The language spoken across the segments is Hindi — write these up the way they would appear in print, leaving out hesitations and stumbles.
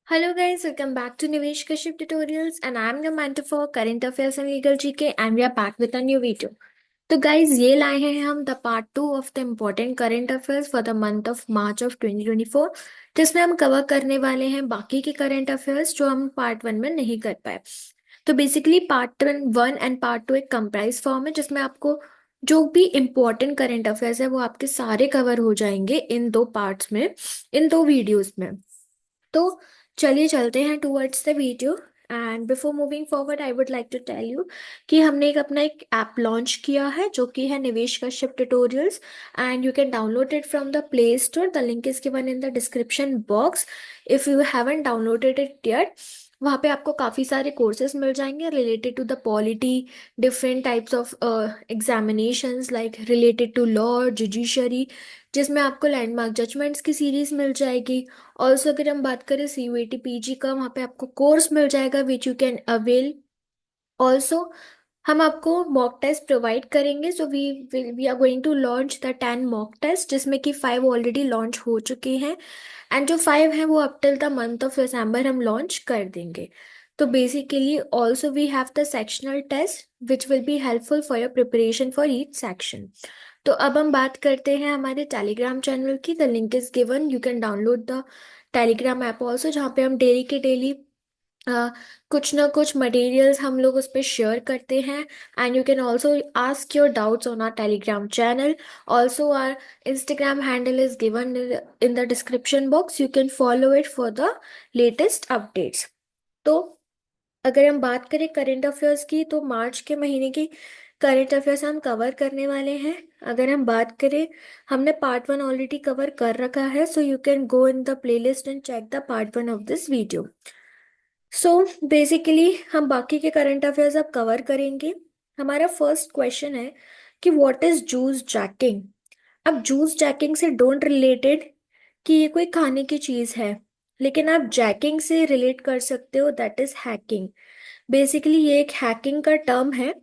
Hello guys, welcome back to Nivesh Kashyap Tutorials and I'm your mentor for Current Affairs and Legal GK and we are back with a new video. तो गाइज ये लाए हैं हम the part 2 of the important current affairs for the month of March of 2024 जिसमें हम कवर करने वाले हैं बाकी के करंट अफेयर्स जो हम पार्ट 1 में नहीं कर पाए। तो बेसिकली पार्ट 1 एंड पार्ट 2 एक कंप्राइज फॉर्म है जिसमें आपको जो भी इम्पोर्टेंट करंट अफेयर्स है वो आपके सारे कवर हो जाएंगे इन दो पार्ट्स में, इन दो वीडियोस में। तो चलिए चलते हैं towards the video. And before moving forward I would like to tell you कि हमने अपना एक ऐप लॉन्च किया है जो कि है Nivesh Kashyap tutorials and you can download it from the play store. The link is given in the description box if you haven't downloaded it yet. वहाँ पे आपको काफ़ी सारे कोर्सेज मिल जाएंगे related to the polity, different types of examinations like related to law, judiciary, जिसमें आपको लैंडमार्क जजमेंट्स की सीरीज मिल जाएगी। ऑल्सो अगर हम बात करें CUET PG का, वहाँ पे आपको कोर्स मिल जाएगा which you can avail. Also हम आपको मॉक टेस्ट प्रोवाइड करेंगे, so we are going to launch the 10 mock test जिसमें कि 5 ऑलरेडी लॉन्च हो चुके हैं एंड जो 5 हैं वो up till the month of December हम लॉन्च कर देंगे। तो basically also we have the sectional test which will be helpful for your preparation for each section. तो अब हम बात करते हैं हमारे टेलीग्राम चैनल की। The link is given, you can download the Telegram app also, जहाँ पे हम डेली के डेली कुछ ना कुछ मटेरियल्स हम लोग उस पर शेयर करते हैं and you can also ask your doubts on our Telegram channel. Also our Instagram handle is given in the description box, you can follow it for the latest updates. तो अगर हम बात करें करंट अफेयर्स की, तो मार्च के महीने की करंट अफेयर्स हम कवर करने वाले हैं। अगर हम बात करें, हमने पार्ट 1 ऑलरेडी कवर कर रखा है, so you can go in the playlist and check the part 1 of this video. So basically हम बाकी के करंट अफेयर्स अब कवर करेंगे। हमारा फर्स्ट क्वेश्चन है कि व्हाट इज जूस जैकिंग। अब जूस जैकिंग से डोंट रिलेटेड कि ये कोई खाने की चीज है, लेकिन आप जैकिंग से रिलेट कर सकते हो, दैट इज हैकिंग। बेसिकली ये एक हैकिंग का टर्म है।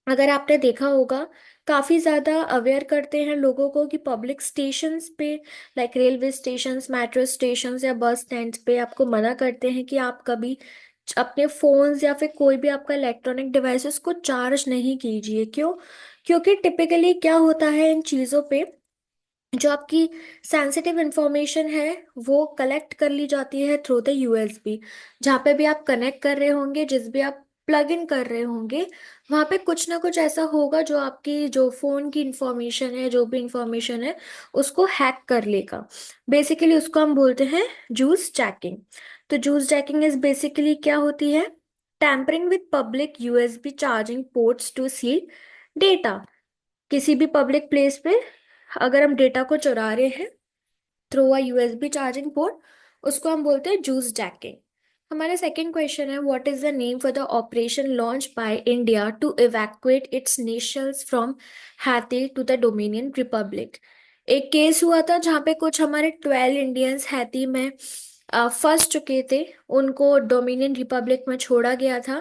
अगर आपने देखा होगा, काफी ज्यादा अवेयर करते हैं लोगों को कि पब्लिक स्टेशंस पे, like railway stations, metro stations या बस स्टैंड पे आपको मना करते हैं कि आप कभी अपने फोन्स या फिर कोई भी आपका इलेक्ट्रॉनिक डिवाइसेस को चार्ज नहीं कीजिए। क्यों? क्योंकि टिपिकली क्या होता है इन चीजों पे, जो आपकी सेंसिटिव इंफॉर्मेशन है वो कलेक्ट कर ली जाती है थ्रू द USB। जहाँ पे भी आप कनेक्ट कर रहे होंगे, जिस भी आप प्लग इन कर रहे होंगे, वहाँ पे कुछ ना कुछ ऐसा होगा जो आपकी जो फोन की इंफॉर्मेशन है, जो भी इंफॉर्मेशन है, उसको हैक कर लेगा। बेसिकली उसको हम बोलते हैं जूस जैकिंग। तो जूस जैकिंग इज बेसिकली क्या होती है, tampering with public USB charging ports to steal data. किसी भी पब्लिक प्लेस पे अगर हम डेटा को चुरा रहे हैं through a USB charging port, उसको हम बोलते हैं जूस जैकिंग। हमारा सेकंड क्वेश्चन है, what is the name for the operation launch by India to evacuate its nationals from Haiti to the Dominion Republic. एक केस हुआ था जहाँ पे कुछ हमारे 12 इंडियंस हैती में फंस चुके थे, उनको डोमिनियन रिपब्लिक में छोड़ा गया था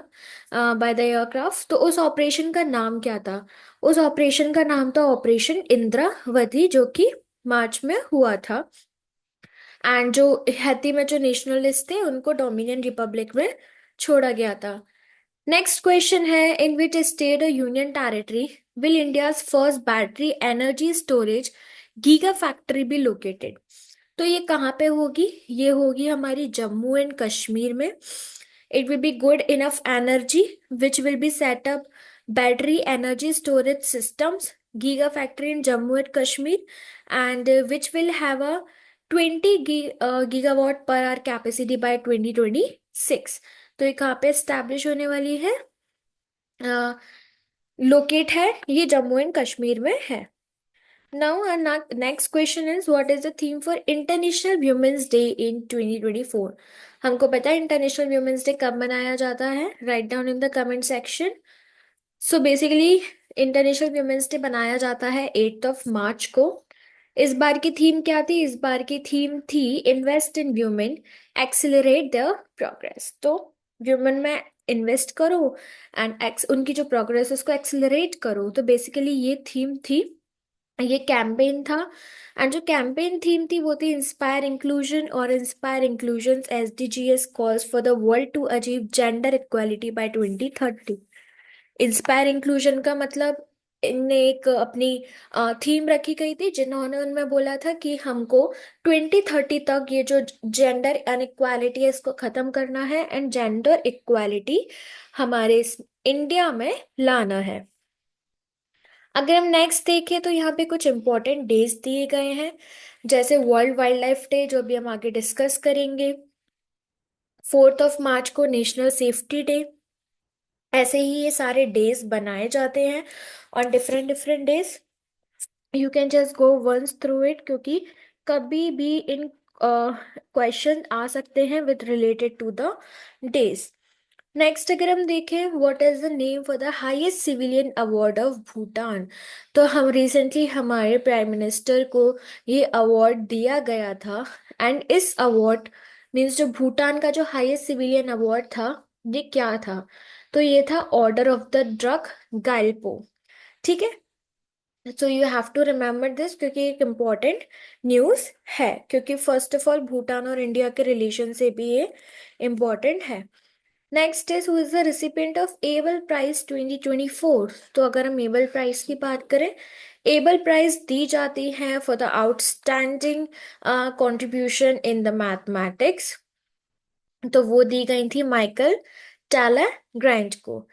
बाय द एयरक्राफ्ट। तो उस ऑपरेशन का नाम क्या था? उस ऑपरेशन का नाम था ऑपरेशन इंद्रावती, जो कि मार्च में हुआ था। एंड जो हैती में जो नेशनलिस्ट थे उनको डोमिनियन रिपब्लिक में छोड़ा गया था। नेक्स्ट क्वेश्चन है, इन विच स्टेट और union territory will India's first battery energy storage giga factory be located. तो ये कहाँ पे होगी? ये होगी हमारी जम्मू एंड कश्मीर में। It will be good enough energy which will be setup battery energy storage systems giga factory in Jammu and Kashmir and which will have a 20 gigawatt per hour capacity by 2026। तो ये कहाँ पे स्टैब्लिश होने वाली है? लोकेट है ये जम्मू एंड कश्मीर में है। Now our next question is, what is the theme for International Women's Day in 2024? हमको पता है इंटरनेशनल वुमेन्स डे कब मनाया जाता है, right down in the comment section. So basically international women's day मनाया जाता है 8th ऑफ मार्च को। इस बार की थीम क्या थी? इस बार की थीम थी invest in women, accelerate the progress. तो वुमेन में इन्वेस्ट करो एंड उनकी जो प्रोग्रेस उसको एक्सिलरेट करो। तो बेसिकली ये थीम थी ये कैंपेन था। एंड जो कैंपेन थीम थी वो थी इंस्पायर इंक्लूजन, और inspire inclusion SDGs calls for the world to achieve gender equality by 2030। Inspire inclusion का मतलब, इनने एक अपनी थीम रखी गई थी, जिन्होंने उनमें बोला था कि हमको 2030 तक ये जो जेंडर अनइक्वालिटी है इसको खत्म करना है, एंड जेंडर इक्वालिटी हमारे इस इंडिया में लाना है। अगर हम नेक्स्ट देखें तो यहाँ पे कुछ इंपॉर्टेंट डेज दिए गए हैं, जैसे वर्ल्ड वाइल्ड लाइफ डे, जो भी हम आगे डिस्कस करेंगे। 4 मार्च को नेशनल सेफ्टी डे। ऐसे ही ये सारे डेज बनाए जाते हैं on different different days. You can just go once through it, क्योंकि कभी भी इन क्वेश्चन आ सकते हैं with related to the days. Next अगर हम देखें, what is the name for the highest civilian award of Bhutan. तो हम रिसेंटली हमारे प्राइम मिनिस्टर को ये अवार्ड दिया गया था। एंड इस अवार्ड मीन्स जो भूटान का जो हाईएस्ट सिविलियन अवार्ड था, ये क्या था? तो ये था order of the Druk Gyalpo. ठीक है, so you have to remember this, क्योंकि एक इम्पॉर्टेंट न्यूज़ है, क्योंकि फर्स्ट ऑफ ऑल भूटान और इंडिया के रिलेशन से भी ये इम्पॉर्टेंट है। Next is who is the recipient of Abel prize 2024। तो अगर हम एबल प्राइज की बात करें, एबल प्राइज दी जाती है for the outstanding contribution in the mathematics. तो वो दी गई थी माइकल टैलर ग्रांट को।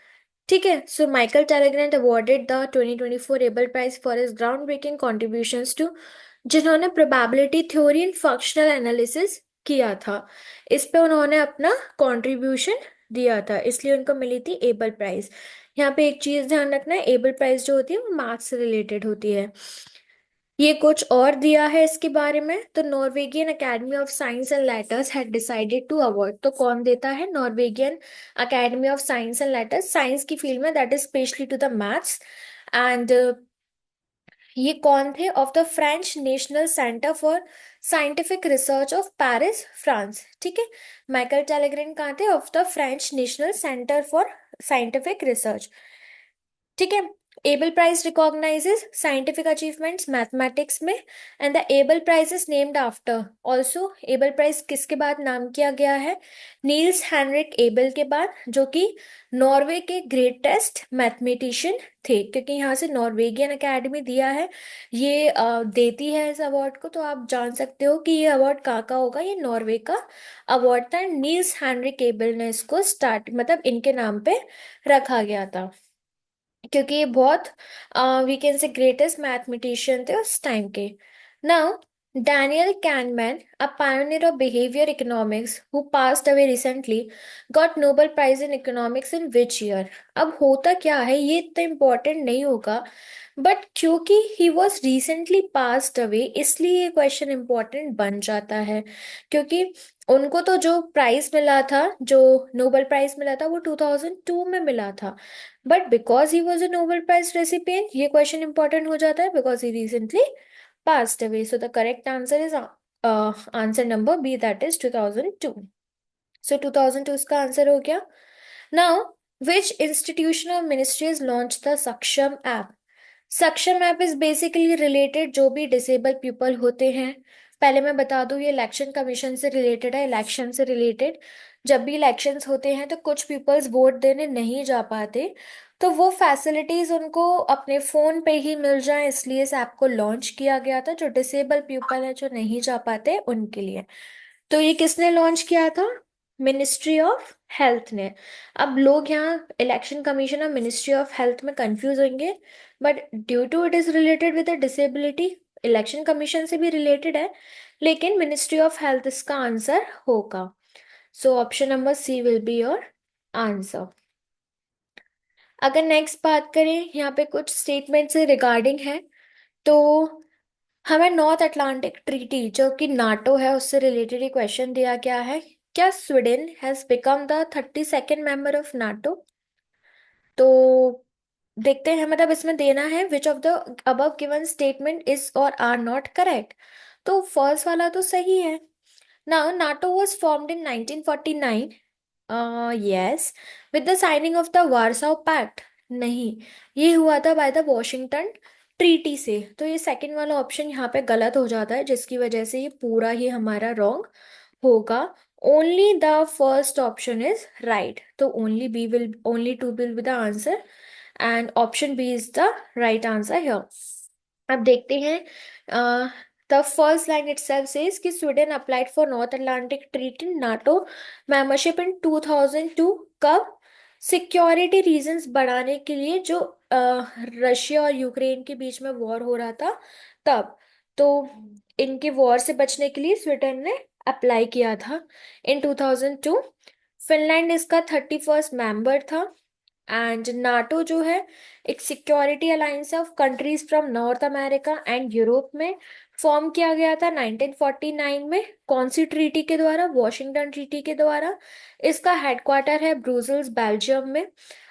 ठीक है, so Michael Talagrand awarded the 2024 Abel prize for his ground breaking contributions to, जिन्होंने probability theory and functional analysis किया था, इस पे उन्होंने अपना कंट्रीब्यूशन दिया था, इसलिए उनको मिली थी एबल प्राइज। यहाँ पे एक चीज ध्यान रखना है, एबल प्राइज जो होती है वो मैथ्स से रिलेटेड होती है। ये कुछ और दिया है इसके बारे में, तो Norwegian Academy of Science and Letters had decided to award. तो कौन देता है? Norwegian Academy of Science and Letters, science की फील्ड में, that is specially to the maths. And ये कौन थे? Of the French National Centre for Scientific Research of Paris, France. ठीक है, माइकल टेलेग्रेन कहाँ थे? Of the French National Centre for Scientific Research. ठीक है, Abel prize recognizes scientific achievements mathematics में, and the Abel prize is named after. Also Abel prize किसके बाद नाम किया गया है? नील्स हेनरिक एबल के बाद, जो कि नॉर्वे के ग्रेटेस्ट मैथमेटिशियन थे, क्योंकि यहाँ से नॉर्वेगियन अकेडमी दिया है, ये देती है इस अवार्ड को, तो आप जान सकते हो कि ये अवार्ड कहाँ का होगा। ये नॉर्वे का अवार्ड था, नील्स हेनरिक एबल ने इसको स्टार्ट, मतलब इनके नाम पे रखा गया था, क्योंकि ये बहुत we can say greatest mathematician थे उस टाइम के। Now Daniel Kahneman, a pioneer of behaviour economics who passed away recently, got Nobel prize in economics in which year. अब होता क्या है, ये इतना इम्पोर्टेंट नहीं होगा, बट क्योंकि he was recently passed away, इसलिए ये क्वेश्चन इम्पोर्टेंट बन जाता है। क्योंकि उनको तो जो प्राइज मिला था, जो नोबेल प्राइज मिला था, वो 2002 में मिला था, but because he was a Nobel prize recipient, ये क्वेश्चन इंपॉर्टेंट हो जाता है, because he recently passed away. So the correct answer is answer number B, that is 2002। So 2002 इसका आंसर हो गया। नाउ विच इंस्टीट्यूशन और ministries launch the Saksham app. Saksham app is basically related जो भी डिसेबल पीपल होते हैं। पहले मैं बता दूं, ये इलेक्शन कमीशन से रिलेटेड है, इलेक्शन से रिलेटेड। जब भी इलेक्शंस होते हैं तो कुछ पीपल्स वोट देने नहीं जा पाते, तो वो फैसिलिटीज उनको अपने फोन पे ही मिल जाए, इसलिए इस ऐप को लॉन्च किया गया था, जो डिसेबल पीपल है, जो नहीं जा पाते उनके लिए। तो ये किसने लॉन्च किया था? मिनिस्ट्री ऑफ हेल्थ ने। अब लोग यहाँ इलेक्शन कमीशन और मिनिस्ट्री ऑफ हेल्थ में कंफ्यूज होंगे, but due to it is related with disability, election commission से भी रिलेटेड है, लेकिन मिनिस्ट्री ऑफ हेल्थ इसका आंसर होगा। So option number C will be your answer. अगर नेक्स्ट बात करें, यहाँ पे कुछ स्टेटमेंट से रिगार्डिंग है, तो हमें नॉर्थ अटलांटिक ट्रीटी जो कि नाटो है उससे रिलेटेड ही क्वेश्चन दिया गया है। क्या Sweden has become the 32nd member of NATO? तो देखते हैं, मतलब इसमें देना है which of the above given statement is और आर नॉट करेक्ट। तो फर्स्ट वाला तो सही है। Now NATO was formed in 1949, yes, with the signing of the Warsaw pact. नहीं, ये हुआ था बाय द वॉशिंगटन ट्रीटी से। तो ये सेकंड वाला ऑप्शन यहाँ पे गलत हो जाता है, जिसकी वजह से ये पूरा ही हमारा रॉन्ग होगा। Only the first option is right, तो only two will be the answer and option B is the right answer here. अब देखते हैं, the first line itself says कि Sweden applied for North Atlantic Treaty NATO membership in 2002। कब? सिक्योरिटी रीजंस बढ़ाने के लिए, जो रशिया और यूक्रेन के बीच में वॉर हो रहा था तब। तो इनके वॉर से बचने के लिए स्वीडन ने अप्लाई किया था इन 2002। फिनलैंड इसका 31st मेंबर था। एंड नाटो जो है एक security alliance of countries from north America and Europe में फॉर्म किया गया था 1949 में। कौन सी ट्रीटी के द्वारा? वॉशिंगटन ट्रीटी के द्वारा। इसका हेडक्वार्टर है ब्रुसेल्स, बेल्जियम में।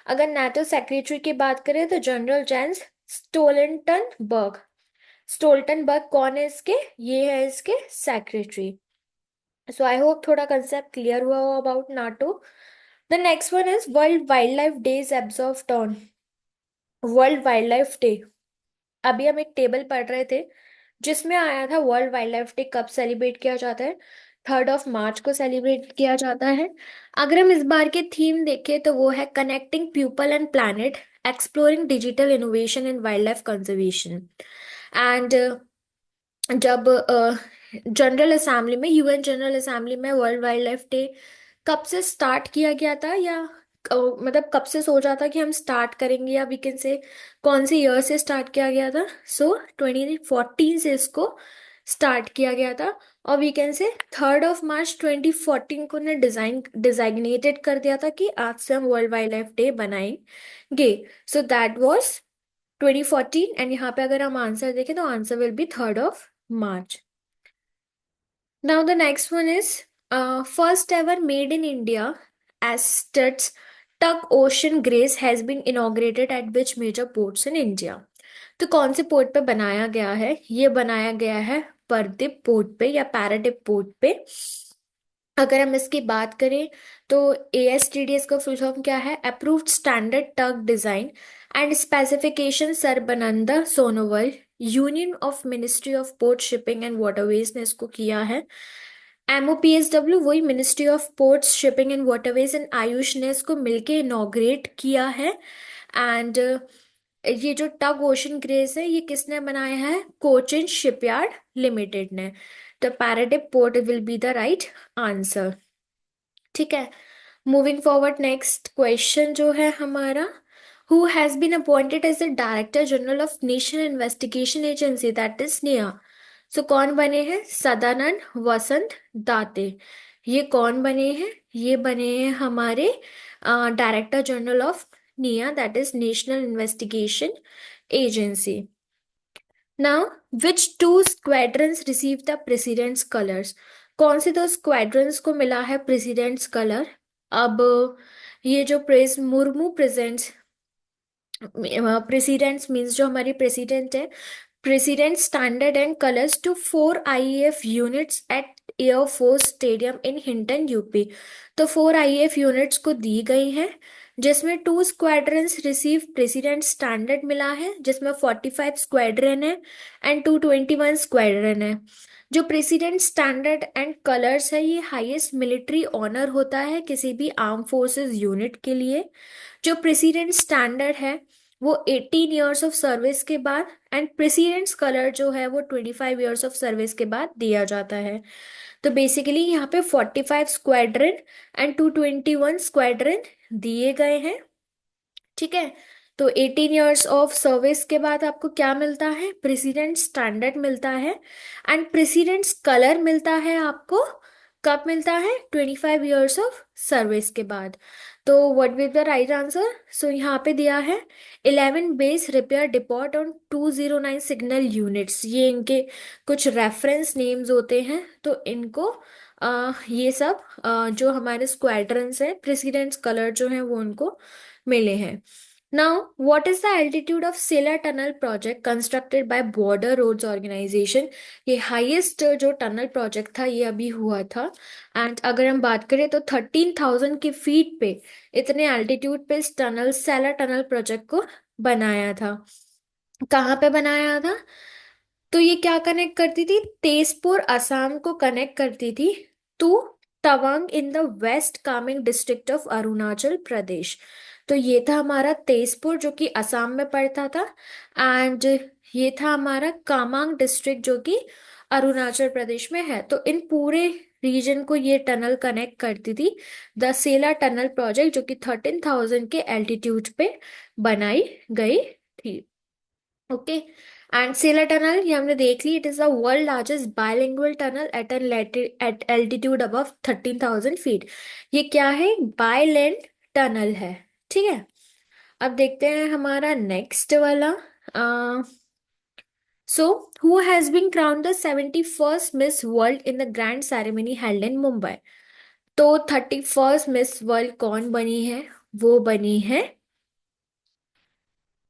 अगर नाटो सेक्रेटरी की बात करें तो जनरल जेंस स्टोल्टनबर्ग। स्टोल्टनबर्ग कौन है इसके? ये है इसके सेक्रेटरी। सो आई होप थोड़ा कंसेप्ट क्लियर हुआ हो about NATO. The next one is world wild life day is observed on. World wild life day, अभी हम एक टेबल पढ़ रहे थे जिसमें आया था वर्ल्ड वाइल्ड लाइफ डे कब सेलिब्रेट किया जाता है। 3rd of March को सेलिब्रेट किया जाता है। अगर हम इस बार के थीम देखें तो वो है connecting people and planet, exploring digital innovation in wild life conservation. And जब जनरल असेंबली में, यूएन जनरल असेंबली में वर्ल्ड वाइल्ड लाइफ डे कब से स्टार्ट किया गया था, या मतलब कब से सोचा था कि हम स्टार्ट करेंगे, या वी कैन से कौन से ईयर से स्टार्ट किया गया था? सो 2014 से इसको स्टार्ट किया गया था। और वी कैन से 3rd of March 2014 को ने डिजाइनेटेड कर दिया था कि आज से हम वर्ल्ड वाइल्ड लाइफ डे बनाएंगे। So that was 2014। एंड यहाँ पे अगर हम आंसर देखें तो answer will B 3rd of March। Now the next one is first ever made in India as Studs Tug Ocean Grace has been inaugurated at which major ports in India? तो कौन से पोर्ट पे बनाया गया है? ये बनाया गया है पारादीप पोर्ट पे या पैराडिप पोर्ट पे। अगर हम इसकी बात करें तो ASTDS का फुल फॉर्म क्या है? Approved standard tug design and specification Sarbananda Sonowal, union of ministry of port shipping and waterways ने इसको किया है। MOPSW वही ministry of ports shipping and waterways and AYUSH ने इसको मिलके इनॉग्रेट किया है। एंड ये जो टग ओशन ग्रेस है ये किसने बनाया है? कोचिन शिपयार्ड लिमिटेड ने। तो Paradip port will be the right answer. ठीक है, मूविंग फॉरवर्ड, नेक्स्ट क्वेश्चन जो है हमारा, who has been appointed as the director general of national investigation agency that is NIA. So कौन बने हैं? सदानंद वसंत दाते। ये कौन बने हैं? ये बने हैं हमारे director general of NIA, that is National investigation Agency. Now which two squadrons receive the president's colours? कौन से दो स्क्वाड्रंस को मिला है प्रेसिडेंट्स कलर? अब ये जो मुर्मू प्रेजेंट्स, प्रेसिडेंट्स मीन्स जो हमारी प्रेसिडेंट है, president standard and colours to 4 IAF units at air force stadium in Hindan UP. तो 4 IAF यूनिट्स को दी गई है, जिसमें 2 स्क्वाड्रंस रिसीव प्रेसिडेंट स्टैंडर्ड मिला है, जिसमें 45 स्क्वाड्रन है एंड 221 स्क्वाड्रन है। जो प्रेसिडेंट स्टैंडर्ड एंड कलर्स है ये हाईएस्ट मिलिट्री ऑनर होता है किसी भी आर्म फोर्सेस यूनिट के लिए। जो प्रेसिडेंट स्टैंडर्ड है वो 18 ईयर्स ऑफ सर्विस के बाद, एंड प्रेसिडेंट्स कलर जो है वो 25 ईयर्स ऑफ सर्विस के बाद दिया जाता है। तो बेसिकली यहाँ पे 45 स्क्वाड्रन एंड 221 स्क्वाड्रन दिए गए हैं। ठीक है, तो 18 ईयर्स ऑफ सर्विस के बाद आपको क्या मिलता है? प्रेसिडेंट स्टैंडर्ड मिलता है एंड प्रेसिडेंट्स कलर मिलता है आपको कब मिलता है? 25 ईयर्स ऑफ सर्विस के बाद। तो what will the right answer? So यहाँ पे दिया है 11 base repair depot on 209 signal units. ये इनके कुछ रेफरेंस नेम्स होते हैं, तो इनको ये सब जो हमारे स्क्वाड्रंस हैं, प्रेसिडेंट्स कलर जो हैं वो उनको मिले हैं। Now what is the altitude of Sela tunnel project constructed by Border Roads Organisation? ये हाईएस्ट जो टनल प्रोजेक्ट था ये अभी हुआ था। एंड अगर हम बात करें तो 13,000 के फीट पे, इतने एल्टीट्यूड पे इस टनल सेलर टनल प्रोजेक्ट को बनाया था। कहाँ पे बनाया था? तो ये क्या कनेक्ट करती थी? तेजपुर असम को कनेक्ट करती थी to Tawang in the west Kameng district of Arunachal Pradesh. तो ये था हमारा तेजपुर जो कि असम में पड़ता था, एंड ये था हमारा कामांग डिस्ट्रिक्ट जो कि अरुणाचल प्रदेश में है। तो इन पूरे रीजन को ये टनल कनेक्ट करती थी। द सेला टनल प्रोजेक्ट जो कि 13,000 के एल्टीट्यूड पे बनाई गई थी। ओके। एंड सेला टनल ये हमने देख ली, it is the world largest bilingual tunnel at altitude above 13,000 feet. ये क्या है? बायलैंड टनल है। ठीक है। अब देखते हैं हमारा नेक्स्ट वाला। So who has been crowned the 71st miss world in the grand ceremony held in Mumbai? तो 31st मिस वर्ल्ड कौन बनी है? वो बनी है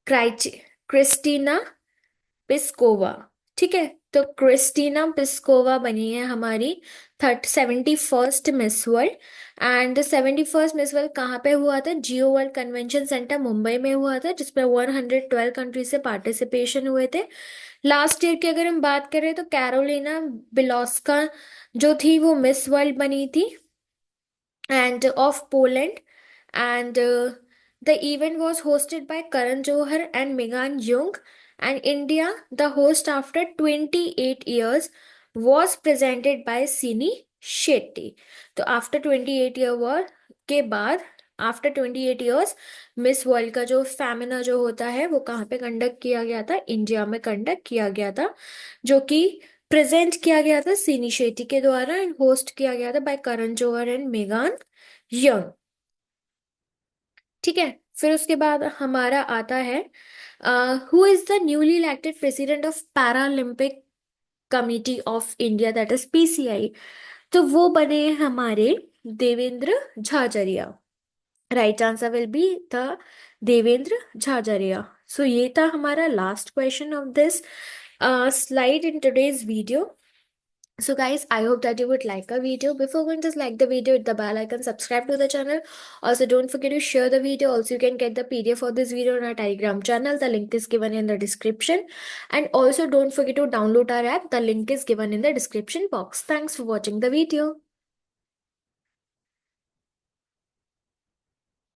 क्राइची क्रिस्टीना पिस्कोवा। ठीक है। तो क्रिस्टीना पिस्कोवा बनी है हमारी 71st miss world. And 71st miss world कहाँ पे हुआ था? जियो वर्ल्ड कन्वेंशन सेंटर मुंबई में हुआ था, जिसपे 112 कंट्री से पार्टिसिपेशन हुए थे। लास्ट ईयर की अगर हम बात करें तो कैरोलिना बिलोस्का जो थी वो मिस वर्ल्ड बनी थी, and of Poland. And the event was hosted by Karan Johar and Megan Young. And India, the host after 28 years, was presented by Sini Shetty. तो आफ्टर 28 ईयर वर्ड के बाद, आफ्टर 28 ईयर्स मिस वर्ल्ड का जो फेमिना जो होता है वो कहाँ पे कंडक्ट किया गया था? इंडिया में कंडक्ट किया गया था, जो कि प्रेजेंट किया गया था सिनी शेट्टी के द्वारा एंड होस्ट किया गया था by Karan Johar and Megan Young. ठीक है। फिर उसके बाद हमारा आता है who is the newly elected president of paralympic committee of India, that is PCI. तो वो बने हमारे Devendra Jhajharia. Right answer will be the Devendra Jhajharia. So ये था हमारा last question of this slide in today's video. So guys, I hope that you would like our video. Before going, just like the video, hit the bell icon, subscribe to the channel. Also, don't forget to share the video. Also, you can get the PDF of this video on our Telegram channel. The link is given in the description. And also, don't forget to download our app. The link is given in the description box. Thanks for watching the video.